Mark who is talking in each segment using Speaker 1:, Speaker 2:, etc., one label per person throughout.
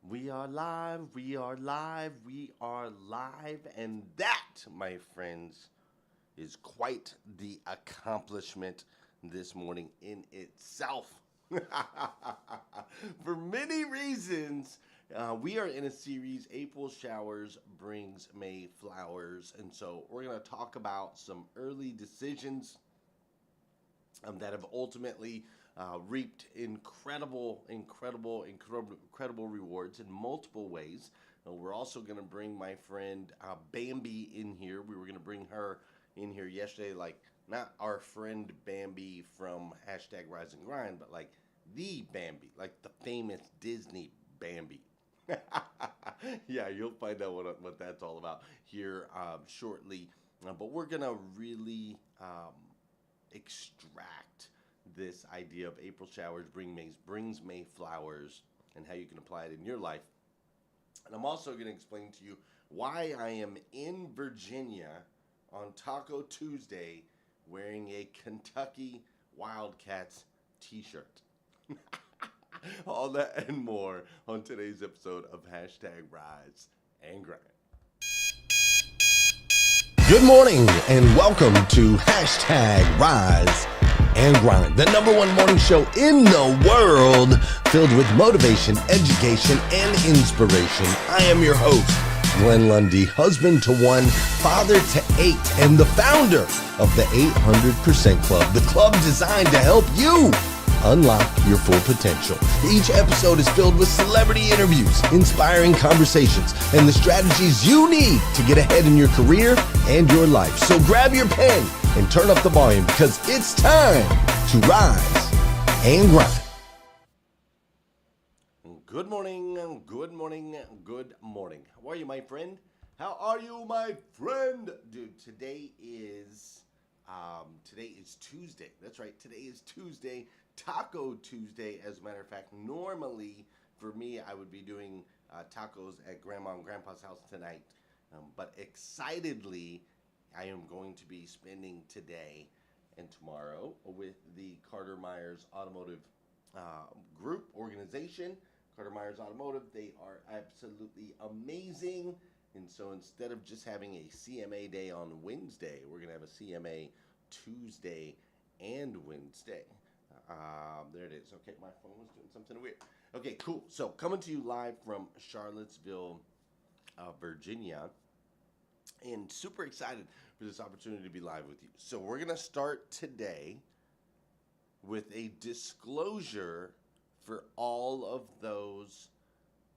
Speaker 1: We are live, we are live, we are live, and that, my friends, is quite the accomplishment this morning in itself. For many reasons, we are in a series, April Showers Brings May Flowers, and so we're going to talk about some early decisions that have ultimately reaped incredible rewards in multiple ways. We're also going to bring my friend Bambi in here. We were going to bring her in here yesterday, like not our friend Bambi from hashtag Rise and Grind, but like the Bambi, like the famous Disney Bambi. Yeah, you'll find out what that's all about here shortly. But we're going to really extract this idea of April showers brings May flowers and how you can apply it in your life. And I'm also going to explain to you why I am in Virginia on Taco Tuesday wearing a Kentucky Wildcats t-shirt. All that and more on today's episode of hashtag Rise and Grind.
Speaker 2: Good morning and welcome to hashtag Rise and Grind, the #1 morning show in the world filled with motivation, education, and inspiration. I am your host, Glenn Lundy, husband to 1, father to 8, and the founder of the 800% Club, the club designed to help you unlock your full potential. Each episode is filled with celebrity interviews, inspiring conversations, and the strategies you need to get ahead in your career and your life. So grab your pen and turn up the volume because it's time to rise and grind.
Speaker 1: Good morning, good morning, good morning. How are you, my friend? How are you, my friend? Dude, today is Tuesday. That's right, today is Tuesday, Taco Tuesday. As a matter of fact, normally for me, I would be doing tacos at Grandma and Grandpa's house tonight. But excitedly, I am going to be spending today and tomorrow with the Carter Myers Automotive group organization. Carter Myers Automotive, they are absolutely amazing. And so instead of just having a CMA day on Wednesday, we're going to have a CMA Tuesday and Wednesday. There it is. Okay, my phone was doing something weird. Okay, cool. So coming to you live from Charlottesville, Virginia. And super excited for this opportunity to be live with you. So we're going to start today with a disclosure for all of those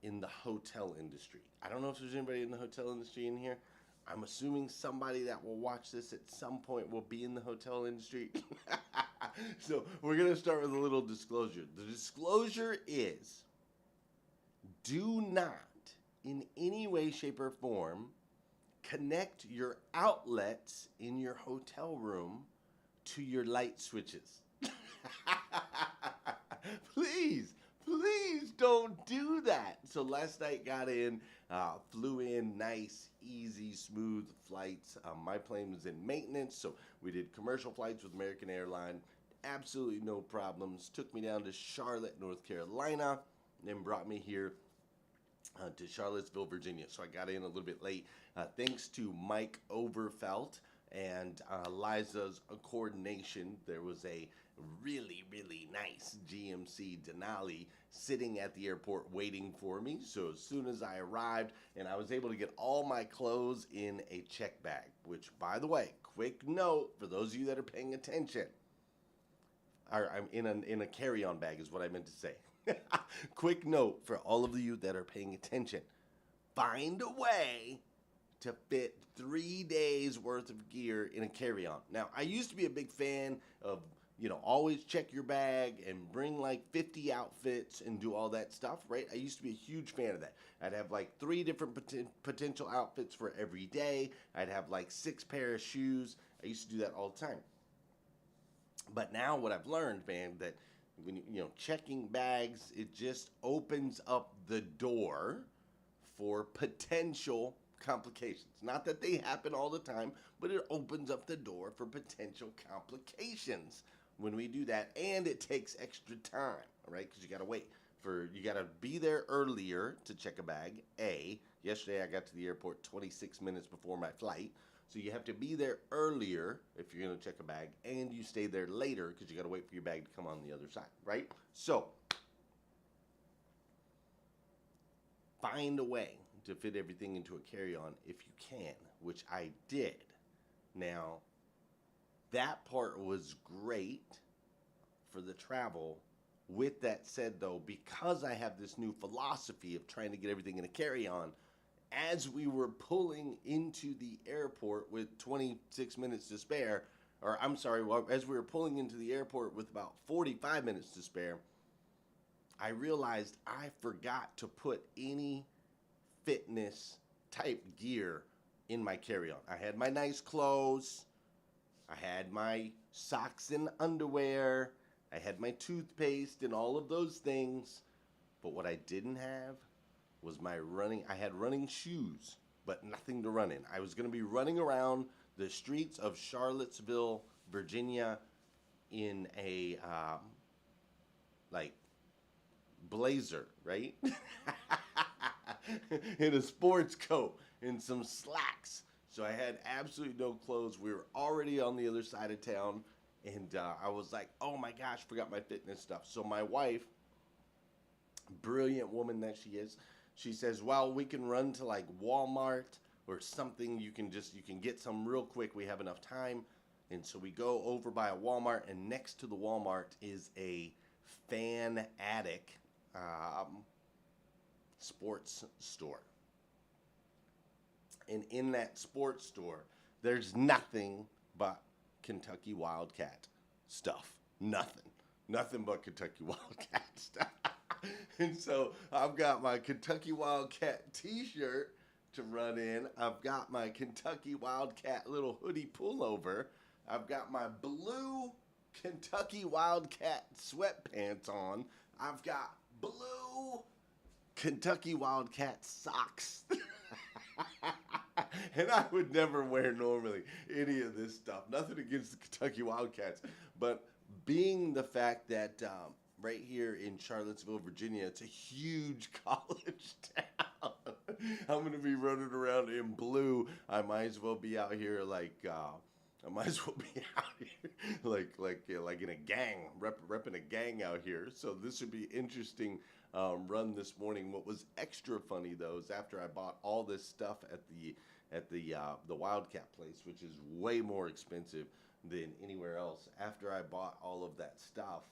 Speaker 1: in the hotel industry. I don't know if there's anybody in the hotel industry in here. I'm assuming somebody that will watch this at some point will be in the hotel industry. So we're going to start with a little disclosure. The disclosure is, do not in any way, shape, or form connect your outlets in your hotel room to your light switches. Please don't do that. So last night got in, flew in, nice, easy, smooth flights. My plane was in maintenance, so we did commercial flights with American Airlines. Absolutely no problems. Took me down to Charlotte, North Carolina, then brought me here to Charlottesville, Virginia. So I got in a little bit late. Thanks to Mike Overfelt and Liza's coordination, there was a really nice GMC Denali sitting at the airport waiting for me. So as soon as I arrived, and I was able to get all my clothes in a check bag, which, by the way, quick note for those of you that are paying attention, I'm in a carry-on bag is what I meant to say. Quick note for all of you that are paying attention. Find a way to fit 3 days worth of gear in a carry-on. Now, I used to be a big fan of, always check your bag and bring like 50 outfits and do all that stuff, right? I used to be a huge fan of that. I'd have like 3 different potential outfits for every day. I'd have like 6 pair of shoes. I used to do that all the time. But now what I've learned, man, that when checking bags, it just opens up the door for potential complications. Not that they happen all the time, but it opens up the door for potential complications when we do that, and it takes extra time, all right? Because you got to wait You got to be there earlier to check a bag. Yesterday I got to the airport 26 minutes before my flight. So you have to be there earlier if you're going to check a bag, and you stay there later because you got to wait for your bag to come on the other side, right? So find a way to fit everything into a carry-on if you can, which I did. Now, that part was great for the travel. With that said, though, because I have this new philosophy of trying to get everything in a carry-on, as we were pulling into the airport with 26 minutes to spare, as we were pulling into the airport with about 45 minutes to spare, I realized I forgot to put any fitness type gear in my carry-on. I had my nice clothes, I had my socks and underwear, I had my toothpaste and all of those things, but what I didn't have was I had running shoes, but nothing to run in. I was going to be running around the streets of Charlottesville, Virginia in a, blazer, right? In a sports coat and some slacks. So I had absolutely no clothes. We were already on the other side of town, and I was like, oh my gosh, forgot my fitness stuff. So my wife, brilliant woman that she is, she says, well, we can run to like Walmart or something. You can get some real quick. We have enough time. And so we go over by a Walmart, and next to the Walmart is a Fanatic sports store. And in that sports store, there's nothing but Kentucky Wildcat stuff. Nothing but Kentucky Wildcat stuff. And so I've got my Kentucky Wildcat t-shirt to run in. I've got my Kentucky Wildcat little hoodie pullover. I've got my blue Kentucky Wildcat sweatpants on. I've got blue Kentucky Wildcat socks. And I would never wear normally any of this stuff. Nothing against the Kentucky Wildcats, but being the fact that right here in Charlottesville, Virginia, it's a huge college town. I'm going to be running around in blue. I might as well be out here like in a gang, repping a gang out here. So this would be interesting run this morning. What was extra funny though is after I bought all this stuff at the Wildcat place, which is way more expensive than anywhere else. After I bought all of that stuff,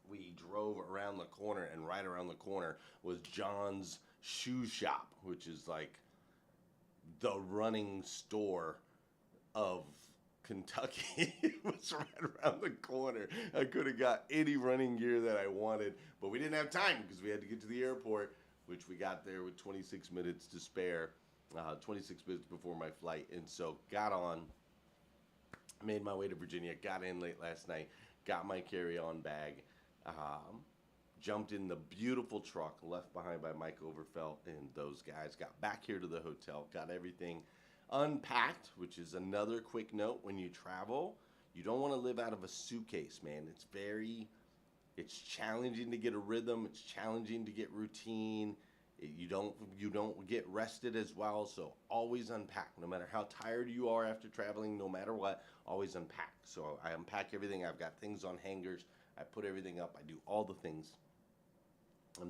Speaker 1: we drove around the corner, and right around the corner was John's Shoe Shop, which is like the running store of Kentucky. It was right around the corner. I could have got any running gear that I wanted, but we didn't have time because we had to get to the airport, which we got there with 26 minutes to spare, 26 minutes before my flight. And so got on, made my way to Virginia, got in late last night, got my carry-on bag, jumped in the beautiful truck left behind by Mike Overfelt and those guys, got back here to the hotel, got everything unpacked, which is another quick note. When you travel, you don't want to live out of a suitcase, man. It's challenging to get a rhythm. It's challenging to get routine. You don't get rested as well. So always unpack. No matter how tired you are after traveling, no matter what, always unpack. So I unpack everything. I've got things on hangers. I put everything up. I do all the things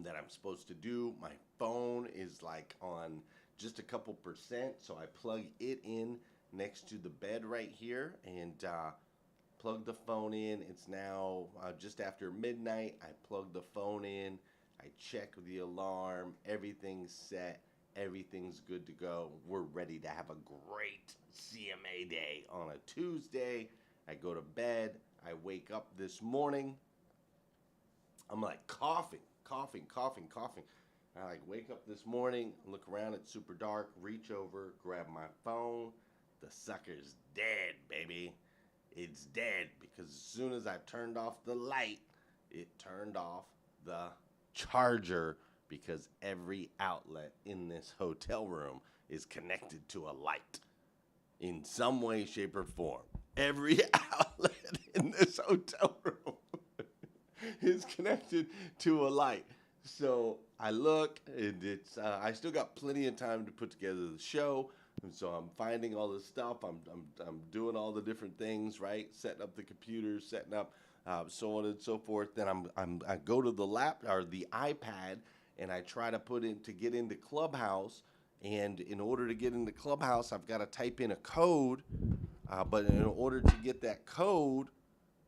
Speaker 1: that I'm supposed to do. My phone is like on just a couple percent, so I plug it in next to the bed right here and plug the phone in. It's now just after midnight. I plug the phone in. I check the alarm. Everything's set. Everything's good to go. We're ready to have a great CMA day on a Tuesday. I go to bed. I wake up this morning. I'm like coughing. I wake up this morning, look around, it's super dark, reach over, grab my phone. The sucker's dead, baby. It's dead because as soon as I turned off the light, it turned off the charger because every outlet in this hotel room is connected to a light in some way, shape, or form. Every outlet in this hotel room is connected to a light. So I look, and it's I still got plenty of time to put together the show. And so I'm finding all this stuff. I'm doing all the different things, right? Setting up the computer, setting up so on and so forth. Then I go to the lap or the iPad, and I try to get into Clubhouse. And in order to get into Clubhouse, I've got to type in a code. But in order to get that code,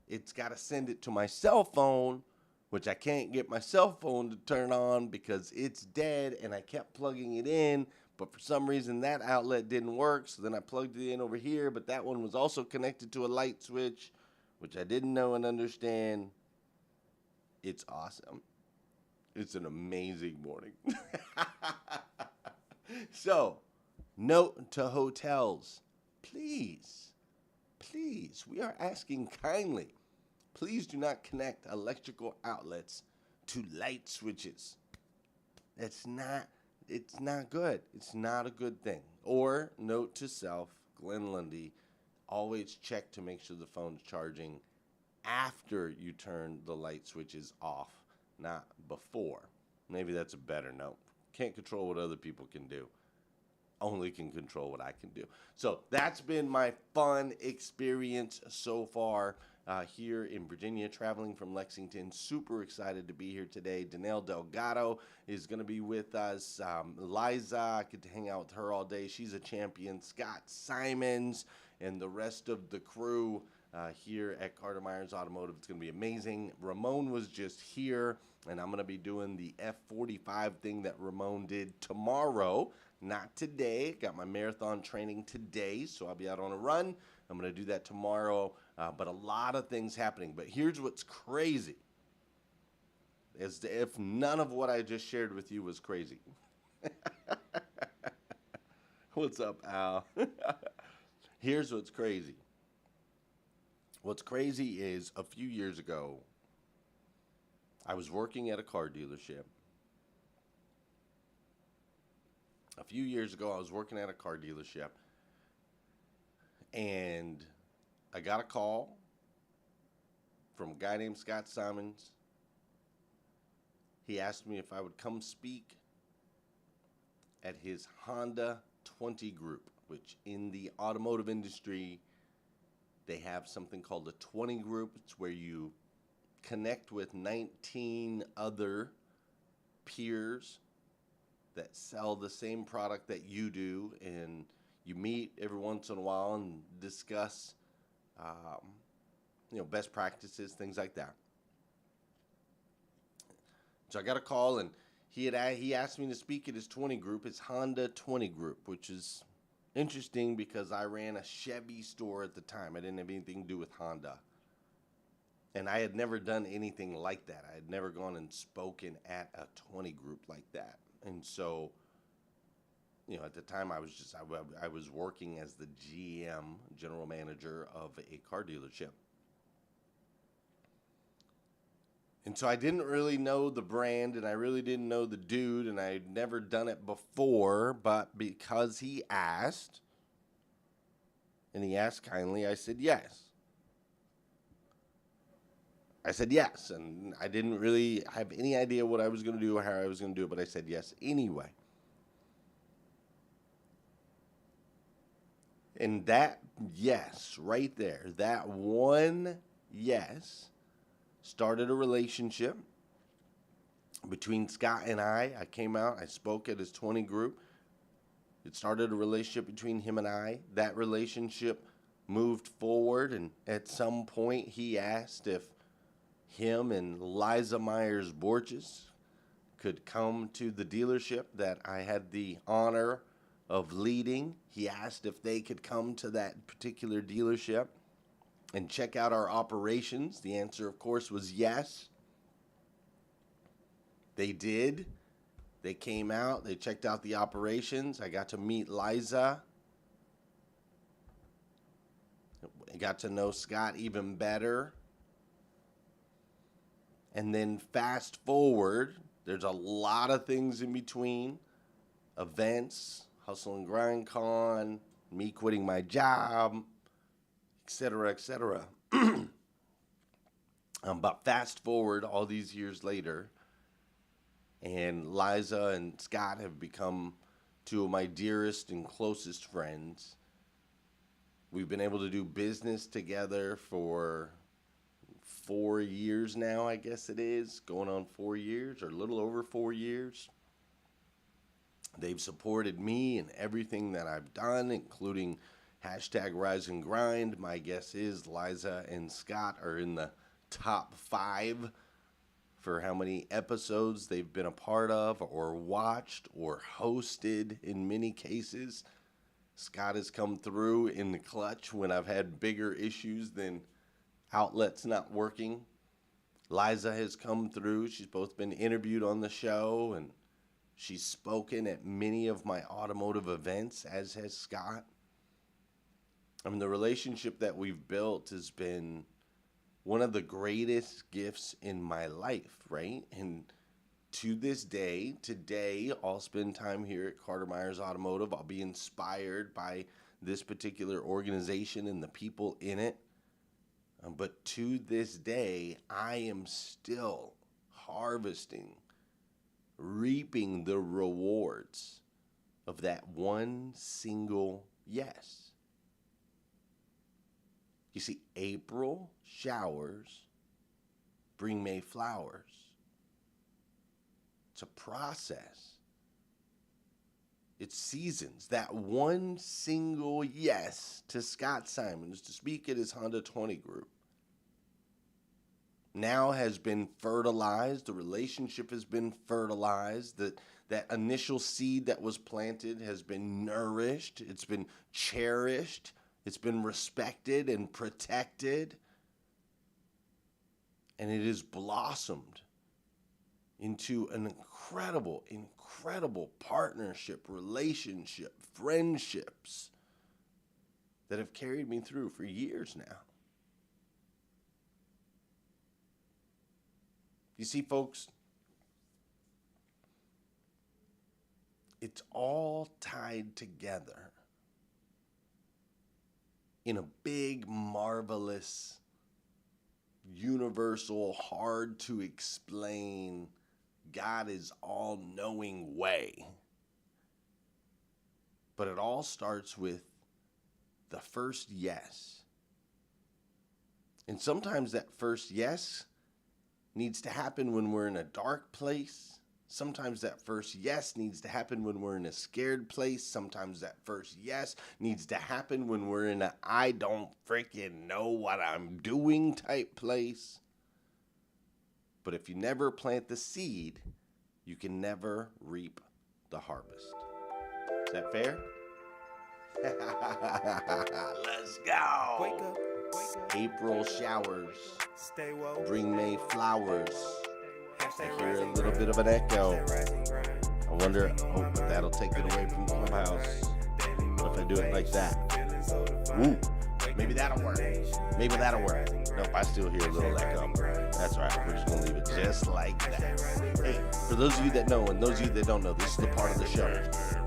Speaker 1: it's got to send it to my cell phone, which I can't get my cell phone to turn on because it's dead, and I kept plugging it in, but for some reason that outlet didn't work, so then I plugged it in over here, but that one was also connected to a light switch, which I didn't know and understand. It's awesome. It's an amazing morning. So, note to hotels, please, we are asking kindly, please do not connect electrical outlets to light switches. It's not good. It's not a good thing. Or, note to self, Glenn Lundy, always check to make sure the phone's charging after you turn the light switches off, not before. Maybe that's a better note. Can't control what other people can do. Only can control what I can do. So that's been my fun experience so far here in Virginia, traveling from Lexington. Super excited to be here today. Danelle Delgado is going to be with us. Liza, I get to hang out with her all day. She's a champion. Scott Simons and the rest of the crew here at Carter Myers Automotive. It's going to be amazing. Ramon was just here, and I'm going to be doing the F45 thing that Ramon did tomorrow. Not today. Got my marathon training today, so I'll be out on a run. I'm going to do that tomorrow, but a lot of things happening. But here's what's crazy, as if none of what I just shared with you was crazy. What's up, Al? Here's what's crazy. What's crazy is a few years ago, I was working at a car dealership. A few years ago, I was working at a car dealership, and I got a call from a guy named Scott Simons. He asked me if I would come speak at his Honda 20 group, which in the automotive industry, they have something called a 20 group. It's where you connect with 19 other peers that sell the same product that you do, and you meet every once in a while and discuss, best practices, things like that. So I got a call, and he asked me to speak at his 20 group, his Honda 20 group, which is interesting because I ran a Chevy store at the time. I didn't have anything to do with Honda. And I had never done anything like that. I had never gone and spoken at a 20 group like that. And so, at the time I was working as the GM, general manager of a car dealership. And so I didn't really know the brand, and I really didn't know the dude, and I had never done it before, but because he asked, and he asked kindly, I said yes. And I didn't really have any idea what I was going to do or how I was going to do it, but I said yes anyway. And that yes, right there, that one yes, started a relationship between Scott and I. I came out, I spoke at his 20 group. It started a relationship between him and I. That relationship moved forward, and at some point he asked if him and Liza Myers Borges could come to the dealership that I had the honor of leading. He asked if they could come to that particular dealership and check out our operations. The answer, of course, was yes. They did. They came out. They checked out the operations. I got to meet Liza. I got to know Scott even better. And then fast forward, there's a lot of things in between. Events, Hustle and Grind Con, me quitting my job, etc., etc. But fast forward all these years later, and Liza and Scott have become two of my dearest and closest friends. We've been able to do business together for 4 years now, I guess it is. Going on 4 years, or a little over 4 years. They've supported me in everything that I've done, including hashtag Rise and Grind. My guess is Liza and Scott are in the top 5 for how many episodes they've been a part of or watched or hosted in many cases. Scott has come through in the clutch when I've had bigger issues than outlets not working. Liza has come through. She's both been interviewed on the show, and she's spoken at many of my automotive events, as has Scott. I mean, the relationship that we've built has been one of the greatest gifts in my life, right? And to this day, today, I'll spend time here at Carter Myers Automotive. I'll be inspired by this particular organization and the people in it. But to this day, I am still harvesting, reaping the rewards of that one single yes. You see, April showers bring May flowers. It's a process. It's seasons. That one single yes to Scott Simons to speak at his Honda 20 group now has been fertilized. The relationship has been fertilized. That initial seed that was planted has been nourished. It's been cherished. It's been respected and protected. And it has blossomed into an incredible partnership, relationship, friendships that have carried me through for years now. You see, folks, it's all tied together in a big, marvelous, universal, hard to explain, God is all-knowing way. But it all starts with the first yes. And sometimes that first yes needs to happen when we're in a dark place. Sometimes that first yes needs to happen when we're in a scared place. Sometimes that first yes needs to happen when we're in a I don't freaking know what I'm doing type place. But if you never plant the seed, you can never reap the harvest. Is that fair? Let's go. Wake up. April showers bring May flowers. I hear a little bit of an echo. I wonder, if that'll take it away from Clubhouse. What if I do it like that? Ooh, maybe that'll work. Maybe that'll work. Nope, I still hear a little echo. That's right. We're just going to leave it just like that. Hey, for those of you that know and those of you that don't know, this is the part of the show.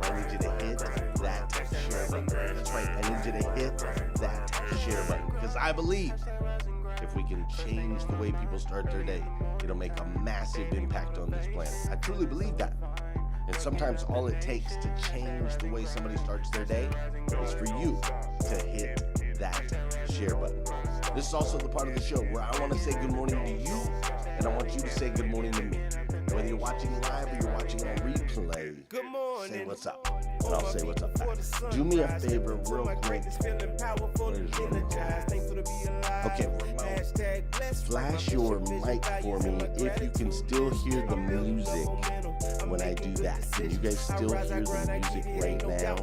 Speaker 1: I need you to hit that share button. That's right. I need you to hit that share button. Because I believe if we can change the way people start their day, it'll make a massive impact on this planet. I truly believe that. And sometimes all it takes to change the way somebody starts their day is for you to hit that share button. This is also the part of the show where I want to say good morning to you, and I want you to say good morning to me. Whether you're watching live or you're watching on replay, say what's up, and I'll say what's up back. Do me a favor real quick. Okay, remote. Flash your mic for me if you can still hear the music when I do that. Can you guys still hear the music right now?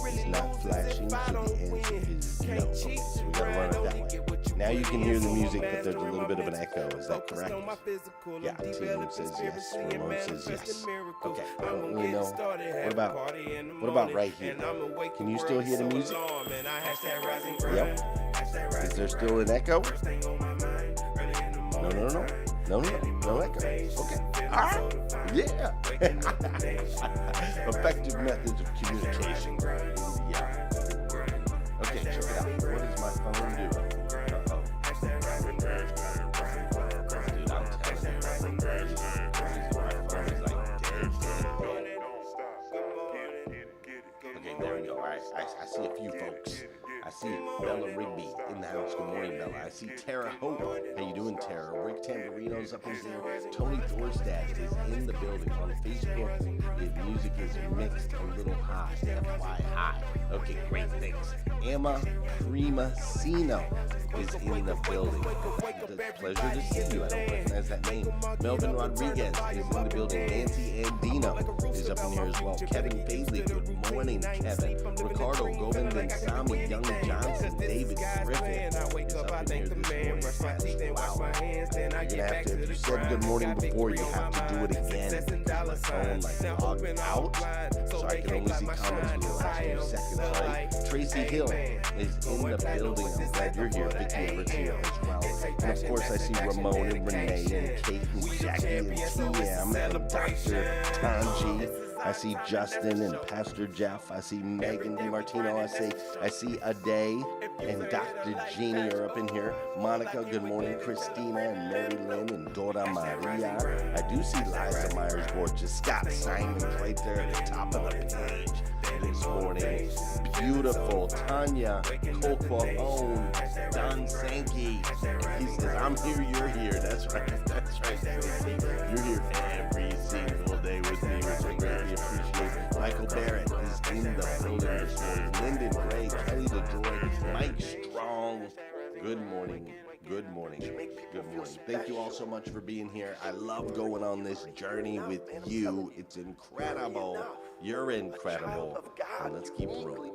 Speaker 1: It's not flashing, so the answer is no. Okay, so we gotta run it that way. Now you can hear the music, but there's a little bit of an echo. Is that correct? Yeah, Tim says yes. Ramon says yes. Okay, I don't really know. What about right here? Can you still hear the music? Yep. Is there still an echo? No echo. Okay. All right. Yeah. Effective methods of communication. Yeah. Okay, check it out. What is my phone doing? Uh-oh. I see a few folks. I see Bella Rigby in the house. Good morning, Bella. I see Tara Hope. How you doing, Tara? Rick Tamburino's up in here. Tony Thorstad is in the building. On Facebook, the music is mixed a little high. FYI. Okay, great, thanks. Emma Primasino is in the building. Pleasure to see you. I don't recognize that name. Melvin Rodriguez is in the building. Nancy Andino is up in here as well. Kevin Bailey, good morning, Kevin. Ricardo Govindensamy, Young Johnson, David Griffin is up in here this morning. Wow. You're gonna have to, if you said good morning before, you have to do it again. My phone logged out, so I can only see comments in the last few seconds, right? Tracy Hill is in the building. I'm glad you're here. Vicky Everett's here as well. And of course, I see Ramon and Renee and Kate and Jackie and TM and Dr. Tanji. I see Justin and Pastor Jeff. I see Megan DiMartino. I see Aday and Dr. Jeannie are up in here. Monica, good morning. Christina and Mary Lynn and Dora Maria. I do see Liza Myers-Borges. Scott Simon right there at the top of the page this morning. Beautiful. Tanya Colquhoun. Don Sankey. He says, I'm here, you're here. That's right. That's right. You're here every single day with me, which I greatly appreciate. Michael Barrett is in the building this morning. Lyndon Gray, Kelly DeJoy, Mike Strong. Good morning. Good morning. Good morning. Thank you all so much for being here. I love going on this journey with you. It's incredible. You're incredible. And let's keep rolling.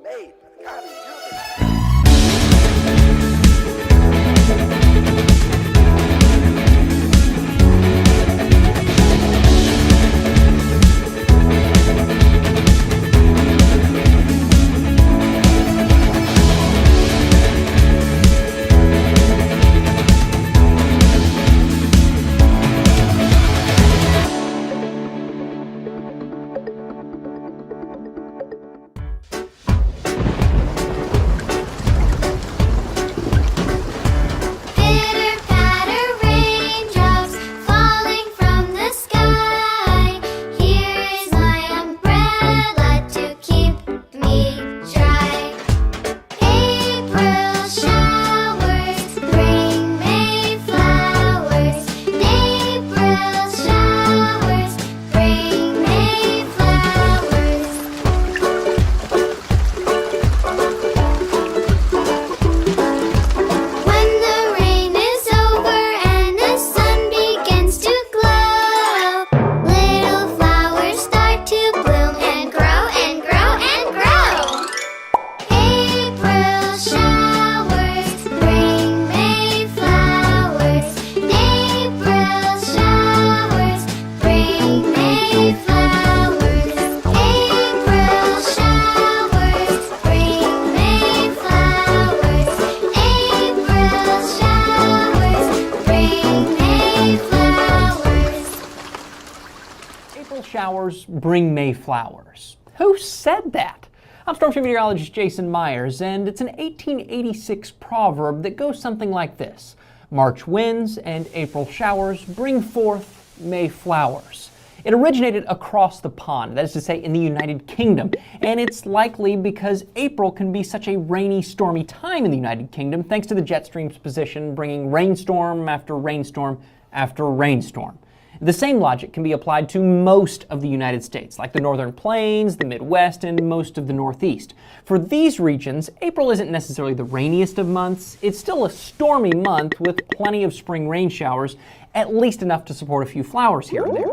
Speaker 3: Showers bring May flowers. Who said that? I'm Storm Team meteorologist Jason Myers, and it's an 1886 proverb that goes something like this. March winds and April showers bring forth May flowers. It originated across the pond, that is to say in the United Kingdom, and it's likely because April can be such a rainy, stormy time in the United Kingdom thanks to the jet stream's position bringing rainstorm after rainstorm after rainstorm. The same logic can be applied to most of the United States, like the Northern Plains, the Midwest, and most of the Northeast. For these regions, April isn't necessarily the rainiest of months. It's still a stormy month with plenty of spring rain showers, at least enough to support a few flowers here and there.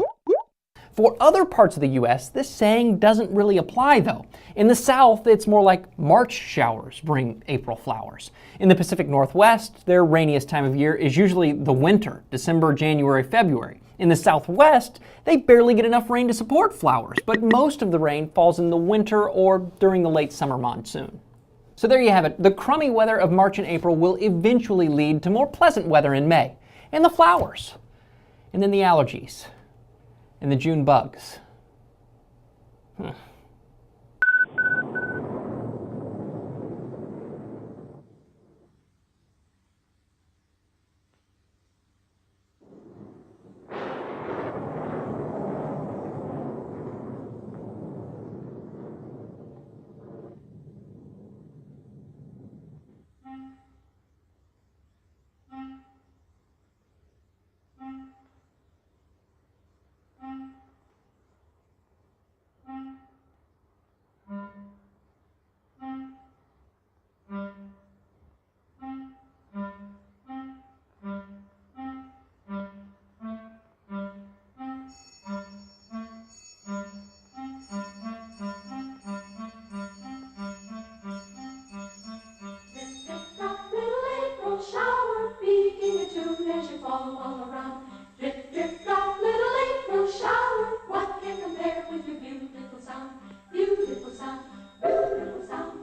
Speaker 3: For other parts of the U.S., this saying doesn't really apply, though. In the South, it's more like March showers bring April flowers. In the Pacific Northwest, their rainiest time of year is usually the winter, December, January, February. In the Southwest, they barely get enough rain to support flowers, but most of the rain falls in the winter or during the late summer monsoon. So there you have it. The crummy weather of March and April will eventually lead to more pleasant weather in May. And the flowers. And then the allergies. And the June bugs.
Speaker 4: Shower, beating a tune as you fall all around. Drip, drip, drop, little April shower. What can compare with your beautiful sound? Beautiful sound, beautiful sound.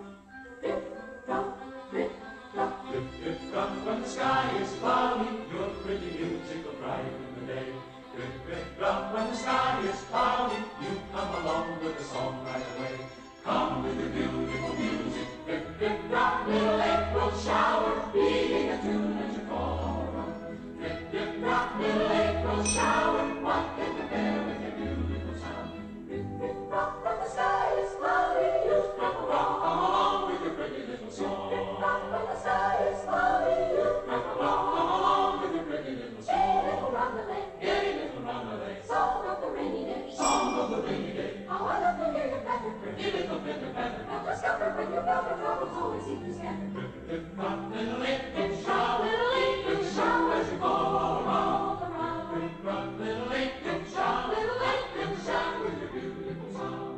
Speaker 4: Drip, drop, drip, drop. Drip, drip, drop. When the sky is cloudy, your pretty music will brighten the day. Drip, drip, drop. When the sky is cloudy, you come along with a song right away. Come with your beautiful music. Drip, drip, drop, little April shower. Beating a tune as you fall around. Drip, drip, drop, little April shower. What can compare with your beautiful sound? Drip, drip, drop, when the sky is cloudy, you come along with your pretty little song. Drip, drip, drop, when the sky is cloudy, you come along with your pretty little song. Gay little roundelay, gay little roundelay. Song of the rainy day, song of the rainy day. How I love to hear your patter, pretty little bitter patter. Now discover when you know the troubles always seem to scatter. Drip, drip, drop, little April shower, little April shower as you go all around. Drip, drop, little April shower, little April shower with your beautiful sound.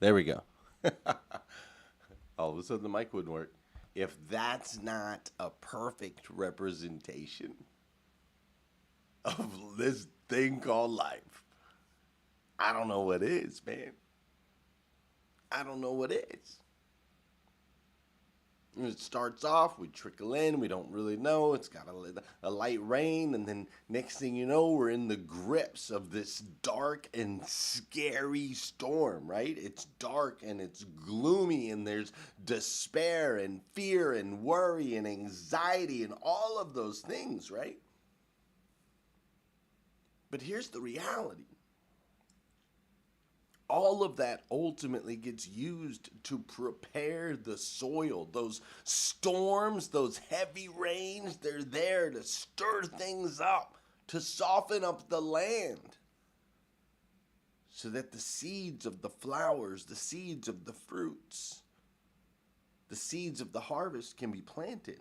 Speaker 1: There we go. All of a sudden the mic wouldn't work. If that's not a perfect representation of this thing called life, I don't know what is, man. I don't know what is. And it starts off, we trickle in, we don't really know. It's got a light rain, and then next thing you know, we're in the grips of this dark and scary storm, right? It's dark and it's gloomy, and there's despair and fear and worry and anxiety and all of those things, right? But here's the reality. All of that ultimately gets used to prepare the soil. Those storms, those heavy rains, they're there to stir things up, to soften up the land, so that the seeds of the flowers, the seeds of the fruits, the seeds of the harvest can be planted.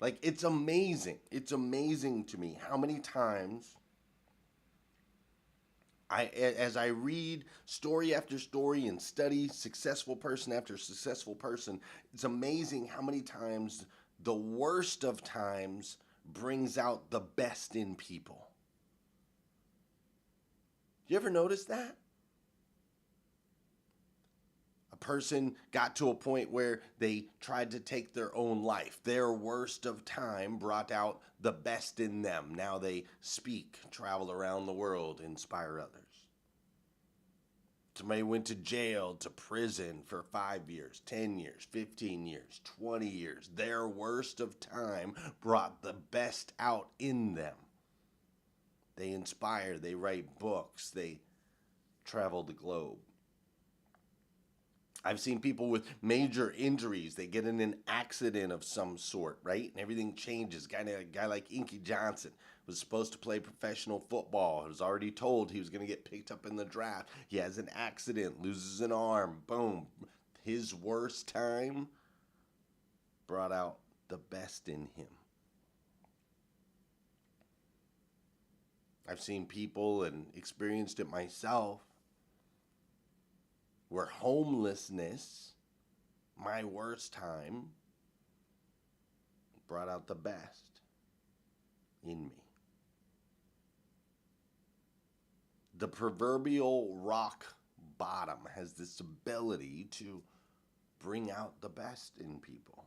Speaker 1: Like, it's amazing. It's amazing to me how many times as I read story after story and study successful person after successful person, it's amazing how many times the worst of times brings out the best in people. You ever notice that? A person got to a point where they tried to take their own life. Their worst of time brought out the best in them. Now they speak, travel around the world, inspire others. Somebody went to jail, to prison for 5 years, 10 years, 15 years, 20 years. Their worst of time brought the best out in them. They inspire, they write books, they travel the globe. I've seen people with major injuries. They get in an accident of some sort, right? And everything changes. A guy like Inky Johnson was supposed to play professional football. He was already told he was going to get picked up in the draft. He has an accident, loses an arm, boom. His worst time brought out the best in him. I've seen people and experienced it myself where homelessness, my worst time, brought out the best in me. The proverbial rock bottom has this ability to bring out the best in people.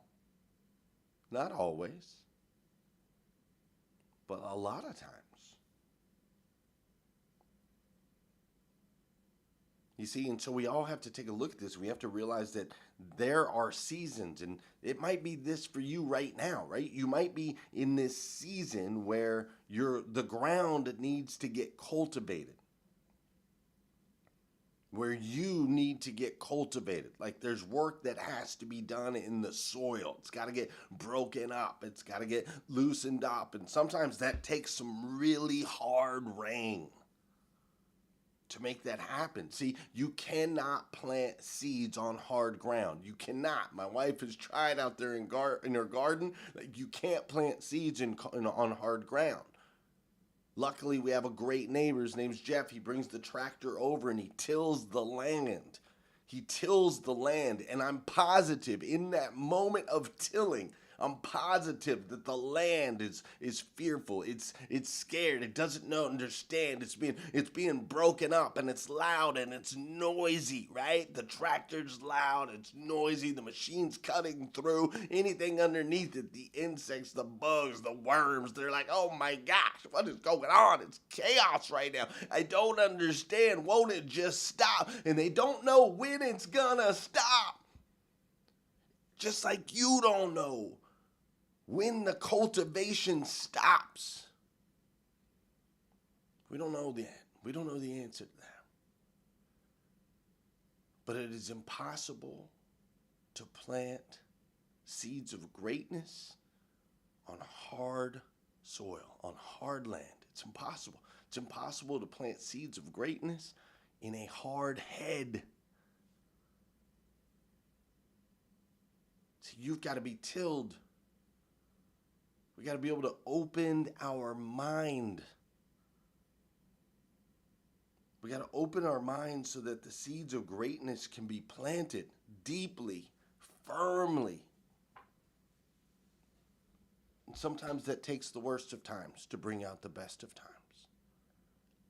Speaker 1: Not always, but a lot of times. You see, and so we all have to take a look at this. We have to realize that there are seasons, and it might be this for you right now, right? You might be in this season where the ground needs to get cultivated, where you need to get cultivated. Like there's work that has to be done in the soil. It's got to get broken up. It's got to get loosened up, and sometimes that takes some really hard rain to make that happen. See, you cannot plant seeds on hard ground. You cannot. My wife has tried out there in her garden. Like, you can't plant seeds on hard ground. Luckily, we have a great neighbor. His name's Jeff. He brings the tractor over and he tills the land. He tills the land, and I'm positive in that moment of tilling, I'm positive that the land is fearful. It's scared. It doesn't understand. It's being broken up, and it's loud and it's noisy, right? The tractor's loud, it's noisy, the machine's cutting through anything underneath it, the insects, the bugs, the worms. They're like, oh my gosh, what is going on? It's chaos right now. I don't understand. Won't it just stop? And they don't know when it's gonna stop. Just like you don't know when the cultivation stops. We don't know that. We don't know the answer to that. But it is impossible to plant seeds of greatness on hard soil, on hard land. It's impossible. It's impossible to plant seeds of greatness in a hard head. See, you've got to be tilled. We got to be able to open our mind. We got to open our minds so that the seeds of greatness can be planted deeply, firmly. And sometimes that takes the worst of times to bring out the best of times.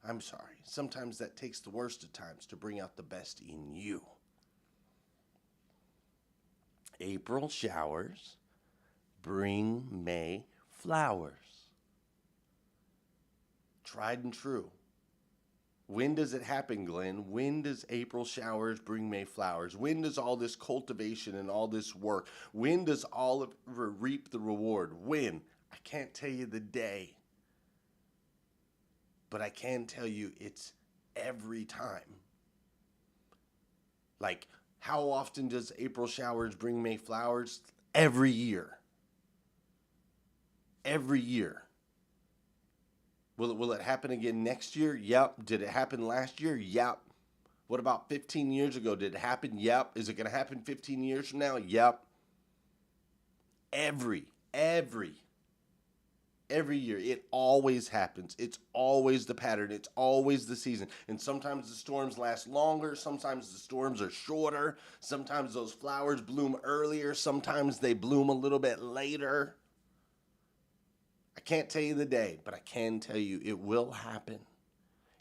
Speaker 1: I'm sorry. Sometimes that takes the worst of times to bring out the best in you. April showers bring May flowers. Tried and true. When does it happen, Glenn? When does April showers bring May flowers? When does all this cultivation and all this work, when does Oliver reap the reward? When? I can't tell you the day. But I can tell you it's every time. Like, how often does April showers bring May flowers? Every year. Every year. Will it happen again next year? Yep. Did it happen last year? Yep. What about 15 years ago? Did it happen? Yep. Is it going to happen 15 years from now? Yep. Every every year. It always happens. It's always the pattern. It's always the season. And sometimes the storms last longer. Sometimes the storms are shorter. Sometimes those flowers bloom earlier. Sometimes they bloom a little bit later. I can't tell you the day, but I can tell you it will happen.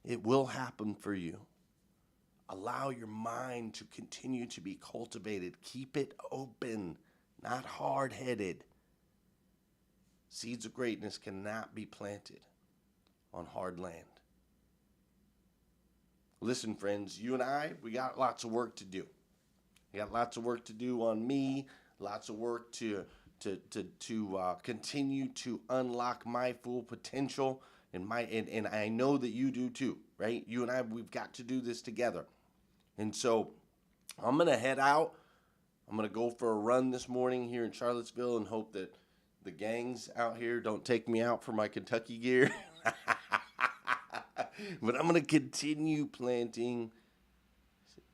Speaker 1: It will happen for you. Allow your mind to continue to be cultivated. Keep it open, not hard-headed. Seeds of greatness cannot be planted on hard land. Listen, friends, you and I, we got lots of work to do. We got lots of work to do on me, lots of work to continue to unlock my full potential, and I know that you do too, right? You and I, we've got to do this together. And so I'm going to head out. I'm going to go for a run this morning here in Charlottesville and hope that the gangs out here don't take me out for my Kentucky gear. But I'm going to continue planting.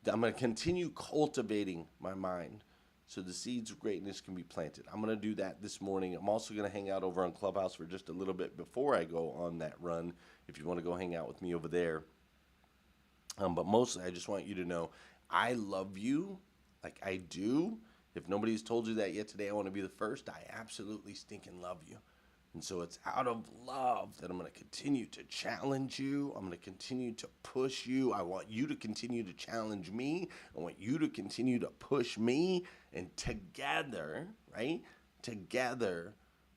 Speaker 1: I'm going to continue cultivating my mind so the seeds of greatness can be planted. I'm going to do that this morning. I'm also going to hang out over on Clubhouse for just a little bit before I go on that run, if you want to go hang out with me over there. But mostly, I just want you to know I love you like I do. If nobody's told you that yet today, I want to be the first. I absolutely stinking love you. And so it's out of love that I'm going to continue to challenge you. I'm going to continue to push you. I want you to continue to challenge me. I want you to continue to push me. And together, right? Together,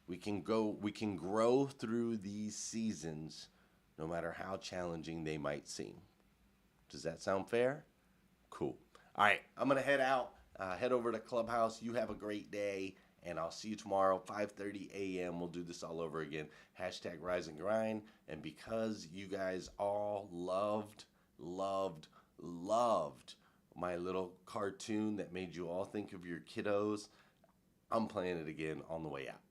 Speaker 1: we can grow through these seasons, no matter how challenging they might seem. Does that sound fair? Cool. All right, I'm going to head out. Head over to Clubhouse. You have a great day, and I'll see you tomorrow, 5:30 a.m. We'll do this all over again. Hashtag Rise and Grind. And because you guys all loved my little cartoon that made you all think of your kiddos, I'm playing it again on the way out.